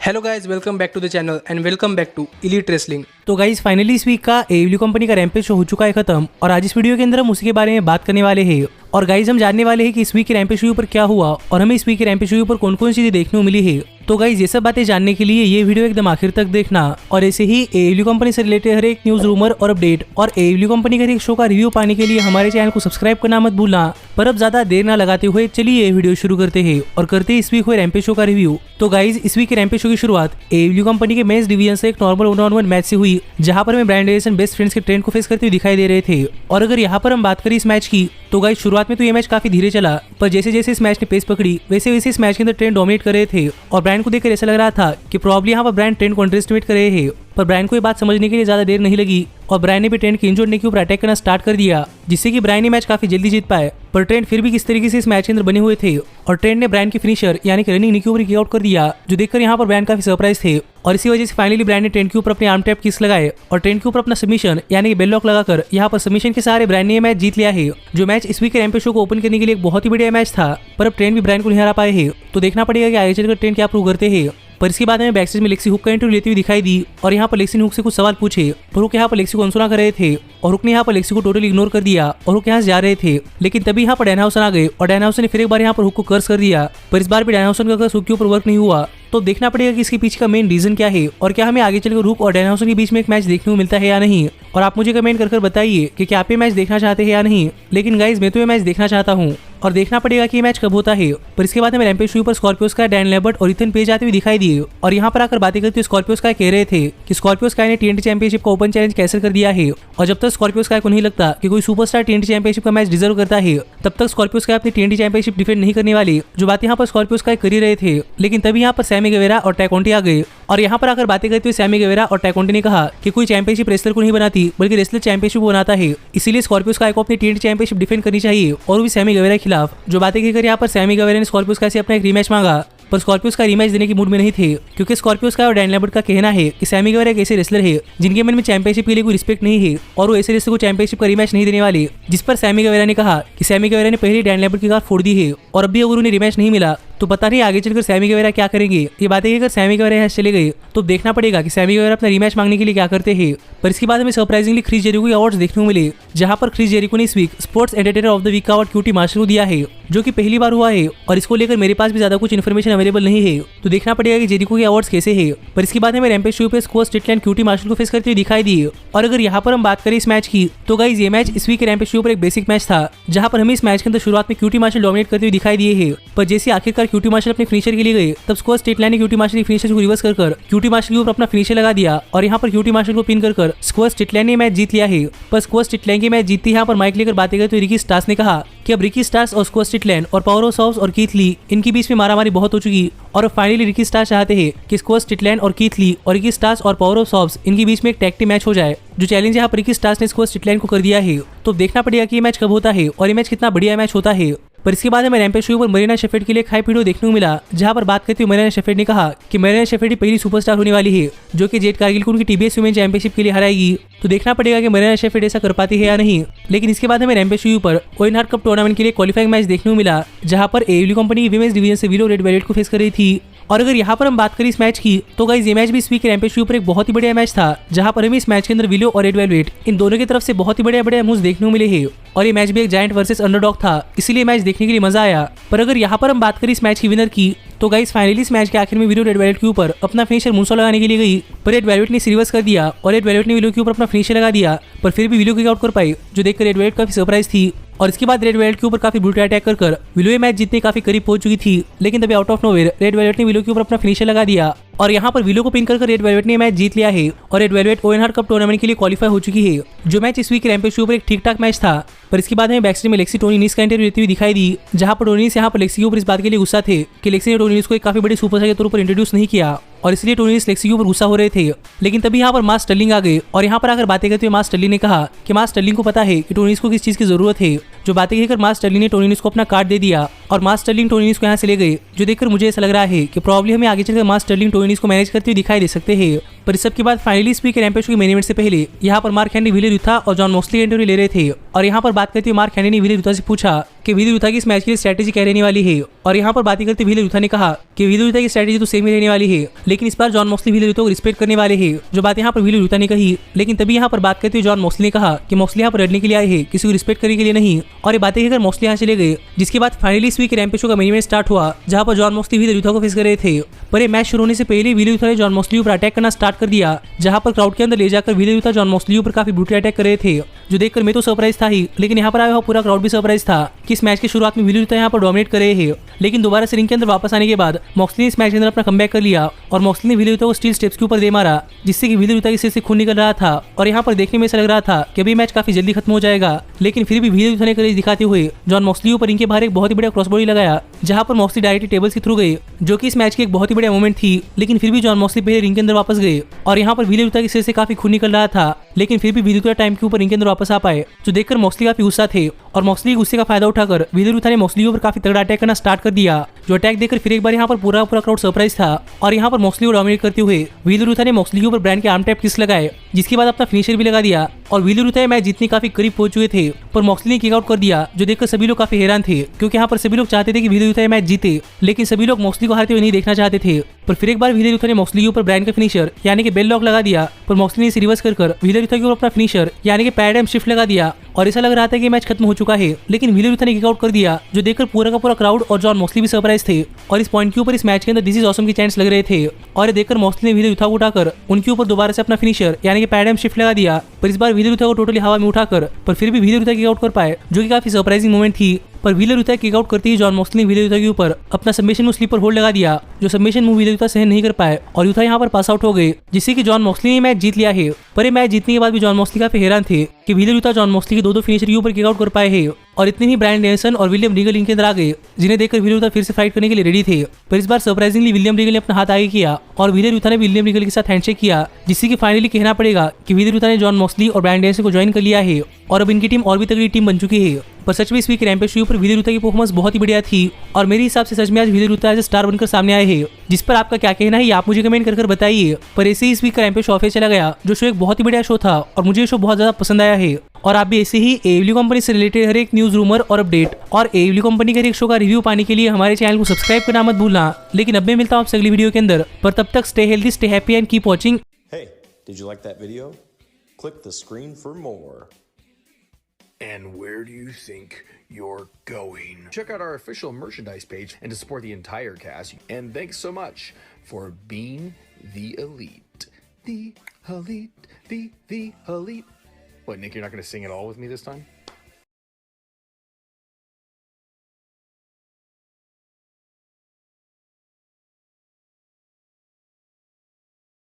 Hello guys, welcome back to the channel and welcome back to Elite Wrestling. तो guys finally इस week का AEW company का Rampage show हो चुका है खत्म और आज इस वीडियो के अंदर हम उसी के बारे में बात करने वाले हैं। और गाइज हम जानने वाले हैं कि इस वीक के रैम्पेज शो पर क्या हुआ और हमें इस वीक के रैम्पेज शो पर कौन कौन सी चीजें देखने को मिली है। तो गाइज ये सब बातें जानने के लिए ये वीडियो एकदम आखिर तक देखना और ऐसे ही AEW कंपनी से रिलेटेड हर एक न्यूज, रूमर और अपडेट और AEW कंपनी के हर एक शो का रिव्यू पाने के लिए हमारे चैनल को सब्सक्राइब करना मत भूलना। पर अब ज्यादा देर ना लगाते हुए चलिए ये वीडियो शुरू करते हैं और करते हैं इस वीक हुए रैम्पेज शो का रिव्यू। तो गाइज इस वीक के रैम्पेज शो की शुरुआत AEW कंपनी के मेंस डिवीजन से एक नॉर्मल 1-on-1 मैच से हुई, जहां पर हमें ब्रायन डेविसन बेस्ट फ्रेंड्स के ट्रेंड को फेस करते हुए दिखाई दे रहे थे। और अगर यहाँ पर हम बात करें इस मैच की, तो गाइस शुरुआत में तो ये मैच काफी धीरे चला, पर जैसे जैसे इस मैच ने पेस पकड़ी वैसे वैसे इस मैच के अंदर ट्रेंड डोमिनेट कर रहे थे और ब्रायन को देखकर ऐसा लग रहा था कि प्रॉब्ली यहाँ पर ब्रायन ट्रेंड को अंडरएस्टिमेट कर रहे हैं। पर ब्रायन को ये बात समझने के लिए ज्यादा देर नहीं लगी और ब्रायन ने भी ट्रेंड के इंजोड़ने के ऊपर अटैक करना स्टार्ट कर दिया, जिससे कि ब्रायन ने मैच काफी जल्दी जीत पाए। पर ट्रेंड फिर भी किस तरीके से इस मैच के अंदर बने हुए थे और ट्रेंड ने ब्रायन की फिनिशर यानी कि रनिंग नी के ऊपर किक आउट कर दिया, जो देखकर यहाँ पर ब्रायन काफी सरप्राइज थे। और इसी वजह से फाइनली ब्रायन ने ट्रेंड के ऊपर अपने आर्म टैप किक्स लगाए और ट्रेंड के ऊपर अपना सबमिशन यानी कि बेल लॉक लगाकर यहाँ पर सबमिशन के सहारे ब्रायन ने यह मैच जीत लिया है। जो मैच इस वीक के रैम्पेज शो को ओपन करने के लिए एक बहुत ही बढ़िया मैच था, पर अब ट्रेंड भी ब्रायन को नहीं हरा पाए हैं। तो देखना पड़ेगा कि आगे चलकर ट्रेंड क्या प्रूव करते हैं। पर इसके बाद हमें बैकस्टेज में लेक्सी हुक का इंटरव्यू लेती हुई दिखाई दी और यहाँ पर लेक्सी ने हुक से कुछ सवाल पूछे, पर हुक यहाँ पर लेक्सी को अनसुना कर रहे थे और हुक ने यहाँ पर लेक्सी को टोटली इग्नोर कर दिया और हुक यहाँ से जा रहे थे। लेकिन तभी यहाँ पर डैनहाउसन आ गए और डैनहाउसन ने फिर एक बार यहाँ पर हुक को कर्स कर दिया, पर इस बार भी डैनहाउसन का कर्स हुक के ऊपर वर्क नहीं हुआ। तो देखना पड़ेगा कि इसके पीछे का मेन रीजन क्या है और क्या हमें आगे चलकर हुक और डैनहाउसन के बीच में एक मैच देखने को मिलता है या नहीं। और आप मुझे कमेंट कर बताइए कि क्या आप ये मैच देखना चाहते हैं या नहीं। लेकिन गाइज मैं तो ये मैच देखना चाहता हूँ और देखना पड़ेगा कि ये मैच कब होता है। पर इसके बाद हमें रैम्पेज शो पर स्कॉर्पियो स्काई, डैन लेबर्ट और इथन पेज आते हुए दिखाई दिए और यहाँ पर आकर बातें करते हुए स्कॉर्पियो स्काई कह रहे थे कि स्कॉर्पियो स्काई ने TNT चैंपियनशिप का ओपन चैलेंज कैंसिल कर दिया है और जब तक स्कॉर्पियो स्काई को नहीं लगता कि कोई सुपरस्टार TNT चैंपियनशिप का मैच डिजर्व करता है, तब तक स्कॉर्पियो स्काई अपनी TNT चैंपियनशिप डिफेंड नहीं करने वाली। जो बात यहाँ पर स्कॉर्पियो स्काई कर ही रहे थे, लेकिन तभी यहाँ पर सैमी गेवेरा और टैकोंटी आ गए और यहाँ पर आकर बातें करते हुए सैमी गेवेरा और टैकोंटी ने कहा कि कोई चैंपियनशिप रेसलर को नहीं बनाती बल्कि रेसलर चैंपियनशिप को बनाता है, इसीलिए स्कॉर्पियो स्काई को अपनी TNT चैंपियनशिप डिफेंड करनी चाहिए और भी सैमी गेवेरा के खिलाफ। जो बातें कहकर यहाँ पर सैमी गेवेरा ने स्कॉर्पियो स्काई से अपना एक रीमैच मांगा, पर स्कॉर्पियो स्काई रीमैच देने की मूड में नहीं थे, क्योंकि स्कॉर्पियो स्काई और डैन लेबर्ट का कहना है कि सैमी गेवेरा एक ऐसे रेसलर है जिनके मन में चैंपियनशिप के लिए कोई रिस्पेक्ट नहीं है और वो ऐसे रेसलर को चैंपियनशिप का रीमैच नहीं देने वाले। जिस पर सैमी गेवेरा ने कहा कि सैमी गेवेरा ने पहले डैन लेबर्ट की कार फोड़ दी है और अब भी अगर उन्हें रीमैच नहीं मिला तो पता नहीं आगे चलकर सैमी गेवेरा क्या करेंगे। ये बातें कहकर सैमी गेवेरा यहाँ चले गए, तो देखना पड़ेगा कि सैमी गेवेरा अपना रीमैच मांगने के लिए क्या करते हैं। पर इसके बाद हमें सरप्राइजिंगली क्रिस जेरिको के अवार्ड्स देखने को मिले, जहां पर क्रिस जेरिको ने इस week sports entertainer of the week का अवार्ड QT मार्शल को दिया है, जो कि पहली बार हुआ है और इसको लेकर मेरे पास भी ज्यादा कुछ इन्फॉर्मेशन अवेलेबल नहीं है। तो देखना पड़ेगा कि जेरिको के अवार्ड्स कैसे है। पर इसके बाद हमें रैम्पेज शो पे स्कोर स्ट्रिकलैंड QT मार्शल को फेस करते हुए दिखाई दिए। और अगर यहाँ पर हम बात करें इस मैच की, तो गाइज ये मैच इस वीक के रैम्पेज शो पर एक बेसिक मैच था, जहां पर हमें इस मैच के अंदर शुरुआत में QT मार्शल डोमिनेट करते हुए दिखाई दिए हैं। पर जैसे आखिरकार QT मार्शल अपने फिनिशर के लिए गए, तब स्कोर स्ट्रिकलैंड ने QT मार्शल की फिनिशर को रिवर्स कर QT मार्शल के ऊपर अपना फिनिशर लगा दिया और यहाँ पर QT मार्शल को पिन कर स्कोर स्ट्रिकलैंड ने मैच जीत लिया है। पर स्कोर स्ट्रिकलैंड की मैच जीतती यहाँ पर माइक लेकर बातें करते हुए रिकी स्टार्स ने कहा कि अब रिकी स्टार्स और स्कोर स्ट्रिकलैंड और पावर ऑफ सॉब्स और कीथ ली इनके बीच में मारामारी बहुत हो चुकी और फाइनली रिकी स्टार्स चाहते हैं कि स्कोर स्ट्रिकलैंड और कीथ ली और रिकी स्टार्स और पावर ऑफ सॉब्स इनके बीच में एक टैग टीम मैच हो जाए। जो चैलेंज यहाँ पर रिकी स्टार्स ने स्कोर स्ट्रिकलैंड को कर दिया है। तो देखना पड़ेगा कि ये मैच कब होता है और ये मैच कितना बढ़िया मैच होता है। पर इसके बाद हमें रैम्पेज शो पर मरीना शेफर्ड के लिए एक हाइप वीडियो देखने को मिला, जहां पर बात करते हुए मरीना शेफर्ड ने कहा कि मरीना शेफर्ड ही पहली सुपरस्टार होने वाली है जो कि जेड कारगिल को उनकी TBS वुमेन चैंपियनशिप के लिए हराएगी। तो देखना पड़ेगा कि मरीना शेफर्ड ऐसा कर पाती है या नहीं। लेकिन इसके बाद हमें रैम्पेज शो पर ओवन हार्ट कप टूर्नामेंट के लिए क्वालिफाइंग मैच देखने को मिला, जहां पर AEW कंपनी विमेंस डिवीजन से विलो रेड वेलवेट को फेस कर रही थी। और अगर यहाँ पर हम बात करें इस मैच की, तो गाइस ये मैच भी इस वीक रैम्पेज शो पर एक बहुत ही बढ़िया मैच था, जहां पर हमें इस मैच के अंदर विलो और रेड वेलवेट इन दोनों की तरफ से बहुत ही बढ़िया मूव्स देखने को मिले हैं और ये मैच भी एक जायंट वर्सेस अंडरडॉग था, इसीलिए मैच देखने के लिए मजा आया। पर अगर यहाँ पर हम बात करें इस मैच की विनर की, तो गाइस फाइनली इस मैच के आखिर में विलो रेड वेलवेट के ऊपर अपना फिनिशर मूनसॉल्ट लगाने के लिए गई, पर रेड वेलवेट ने रिवर्स कर दिया और रेड वेलवेट ने विलो के ऊपर अपना फिनिशर लगा दिया, पर फिर भी विलो किक आउट कर पाई, जो देखकर रेड वेलवेट काफी सरप्राइज थी। और इसके बाद रेड वेलवेट के ऊपर काफी ब्रूटल अटैक कर विलो ये मैच जीतने काफी करीब पहुंच चुकी थी। लेकिन तभी out of nowhere red velvet ने विलो के ऊपर अपना फिनिशर लगा दिया और यहाँ पर विलो को पिन कर रेड वेलवेट ने मैच जीत लिया है और red velvet oven heart cup tournament के लिए क्वालिफाई हो चुकी है। जो मैच इस वीक रैम्पेज शो पर एक ठीक ठाक मैच था। पर इसके बाद हमें बैकस्टेज में लेक्सी टोनी नीस का इंटरव्यू लेती हुई दिखाई दी, जहां पर टोनी नीस यहाँ पर लेक्सी के ऊपर इस बात के लिए गुस्सा थे कि लेक्सी ने टोनी नीस को एक काफी बड़ी सुपरस्टार के तौर पर इंट्रोड्यूस नहीं किया और इसलिए टोनी नीस लेक्सी के ऊपर गुस्सा हो रहे थे। लेकिन तभी यहाँ पर मास स्टर्लिंग आ गए और यहाँ पर आकर बातें करते हुए मास स्टर्लिंग ने कहा कि मास स्टर्लिंग को पता है कि टोनी नीस को किस चीज की जरूरत है। जो बातें कहकर मास स्टर्लिंग ने टोनी नीस को अपना कार्ड दे दिया और मास स्टर्लिंग टोनी नीस को यहाँ से ले गए, जो देखकर मुझे ऐसा लग रहा है कि प्रॉब्लम हमें आगे चलकर मास स्टर्लिंग टोनी नीस को मैनेज करते हुए दिखाई दे सकते हैं। पर इस सब के बाद फाइनली इस वीक रैम्पेज के मेन इवेंट से पहले यहाँ पर मार्क हेनरी विले यूथा और जॉन मॉक्सली इंटरव्यू ले रहे थे। और यहाँ पर बात करते हुए मार्क हेनरी ने विले यूथा से पूछा कि विले यूथा की इस मैच के लिए स्ट्रैटेजी क्या रहने वाली है। और यहाँ पर बातें करते विले यूथा ने कहा कि विले यूथा की स्ट्रैटेजी तो सेम ही रहने वाली है, लेकिन इस बार जॉन मॉक्सली विले यूथा को रिस्पेक्ट करने वाले हैं, जो बात यहाँ पर विले यूथा ने कही। लेकिन तभी यहाँ पर बात करते हुए जॉन मॉक्सली ने कहा कि मॉक्सली यहाँ पर लड़ने के लिए आए हैं, किसी को रिस्पेक्ट करने के लिए नहीं। और ये बातें कहकर मॉक्सली यहाँ चले गए, जिसके बाद फाइनली इस वीक रैम्पेज शो का मेन इवेंट स्टार्ट हुआ, जहाँ पर जॉन मॉक्सली विले यूथा को फेस कर रहे थे। पर ये मैच शुरू होने से पहले विले यूथा ने जॉन मॉक्सली पर अटैक करना स्टार्ट कर दिया, जहाँ पर क्राउड के अंदर ले जाकर विले यूथा जॉन मॉक्सली पर काफी ब्रूटली अटैक कर रहे थे, जो देखकर मैं तो सरप्राइज था ही, लेकिन यहाँ पर आया हुआ पूरा क्राउड भी सरप्राइज था कि इस मैच की शुरुआत में विले यूथा यहाँ पर डोमिनेट कर रहे हैं। लेकिन दोबारा से रिंग के अंदर वापस आने के बाद मॉक्सली ने इस मैच के अंदर अपना कमबैक कर लिया और मॉक्सली ने विले यूथा को स्टील स्टेप्स के ऊपर दे मारा, जिससे कि विले यूथा के सिर से खून निकल रहा था। और यहाँ पर देखने में ऐसा लग रहा था कि अभी मैच काफी जल्दी खत्म हो जाएगा, लेकिन फिर भी विले यूथा ने करेज दिखाते हुए जॉन मॉक्सली ऊपर रिंग के बाहर एक बहुत ही बड़ा क्रॉसबॉडी लगाया, जहाँ पर मॉक्सली डायरेक्टली टेबल्स के थ्रू गए, जो कि इस मैच की एक बहुत ही बड़ा मोमेंट थी। लेकिन फिर भी जॉन मॉक्सली पहले रिंग के अंदर वापस गए और यहाँ पर विले यूथा के सिर से काफी खून निकल रहा था, लेकिन फिर भी विले यूथा टाइम के ऊपर रिंग के अंदर वापस आ पाए, जो देखकर मॉक्सली काफी गुस्सा थे। और मॉक्सली के गुस्से का फायदा उठाकर विले यूथा ने मॉक्सली ऊपर काफी तगड़ा अटैक करना स्टार्ट कर दिया, जो अटैक देखकर फिर एक बार यहाँ पर पूरा क्राउड सरप्राइज था। और यहाँ पर मॉक्सली को डोमिनेट करते हुए विले यूथा ने मॉक्सली के ऊपर ब्रांड के आर्म टैप किस लगाए, जिसके बाद अपना फिनिशर भी लगा दिया। और विले यूथा मैच जीतने काफी करीब पहुंच चुके थे, पर मॉक्सली ने किक आउट कर दिया, जो देखकर सभी लोग काफी हैरान थे, क्योंकि यहाँ पर सभी लोग चाहते थे कि विले यूथा मैच जीते, लेकिन सभी लोग मॉक्सली को हारते हुए नहीं देखना चाहते थे। पर फिर एक बार विले यूथा ने मॉक्सली के ऊपर ब्रांड का फिनिशर यानी कि बेल लॉक लगा दिया, पर मॉक्सली ने इसे रिवर्स कर विले यूथा के ऊपर अपना फिनिशर यानी कि पैराडाइम शिफ्ट लगा दिया। और ऐसा लग रहा था कि मैच खत्म हो चुका है, लेकिन विले यूथा ने किक आउट कर दिया, जो देखकर पूरा का पूरा क्राउड और जॉन मॉक्सली भी सरप्राइज थे। और इस पॉइंट के ऊपर इस मैच के अंदर दिस इज ऑसम की चैंट्स लग रहे थे। और ये देखकर मॉक्सली ने विले यूथा को उठाकर उनके ऊपर दोबारा से अपना फिनिशर यानी कि पैराडाइम शिफ्ट लगा दिया, पर इस बार विले यूथा को टोटली हवा में उठाकर, पर फिर भी विले यूथा किक आउट कर पाए, जो कि काफी सरप्राइजिंग मोमेंट थी। पर विले यूथा किक आउट करते ही जॉन मॉक्सली ने विले यूथा के ऊपर अपना सबमिशन मूव स्लीपर होल्ड लगा दिया, जो सबमिशन मूव विले यूथा सहन नहीं कर पाए और यूथा यहाँ पर पास आउट हो गए, जिससे कि जॉन मॉक्सली ने मैच जीत लिया है। पर ये मैच जीतने के बाद भी जॉन मॉक्सली काफी हैरान थे कि विले यूथा जॉन मॉक्सली के दो फिनिशर के ऊपर किक आउट कर पाए हैं। और इतने ही ब्रायन डेनिसन और विलियम रीगल रिंग के अंदर आ गए, जिन्हें देखकर विले यूथा फिर से फाइट करने के लिए रेडी थे। पर इस बार सरप्राइजिंगली विलियम रीगल ने अपना हाथ आगे किया और विले यूथा ने विलियम रीगल के साथ हैंडशेक किया, जिससे कि फाइनली कहना पड़ेगा कि विले यूथा ने जॉन मॉक्सली और ब्रायन डेनिसन को ज्वाइन कर लिया है और अब इनकी टीम और भी तगड़ी टीम बन चुकी है। पर सच में इस वीक रैम्पेज शो पर विले यूथा की परफॉर्मेंस बहुत ही बढ़िया थी और मेरे हिसाब से सच में आज विले यूथा एज स्टार बनकर सामने आए हैं, जिस पर आपका क्या कहना है ये आप मुझे कमेंट कर बताइए। पर ऐसे ही इस वीक का रैम्पेज शो ऑफिस चला गया, जो शो एक बहुत ही बढ़िया शो था और मुझे शो बहुत ज्यादा पसंद आया है। और आप भी ऐसे ही एडब्ल्यू कंपनी से रिलेटेड हर एक न्यूज रूमर और अपडेट और एडब्ल्यू कंपनी के हर एक शो का रिव्यू पाने के लिए हमारे चैनल को सब्सक्राइब करना मत भूलना। लेकिन अब मैं मिलता हूँ आपसे अगली वीडियो के अंदर, पर तब तक stay healthy, stay happy and keep watching. Hey, did you like that video? Click the screen for more. And where do you think you're going? Check out our official merchandise page and to support the entire cast. And thanks so much for being the elite. The elite, the elite. What, Nick, you're not going to sing it all with me this time?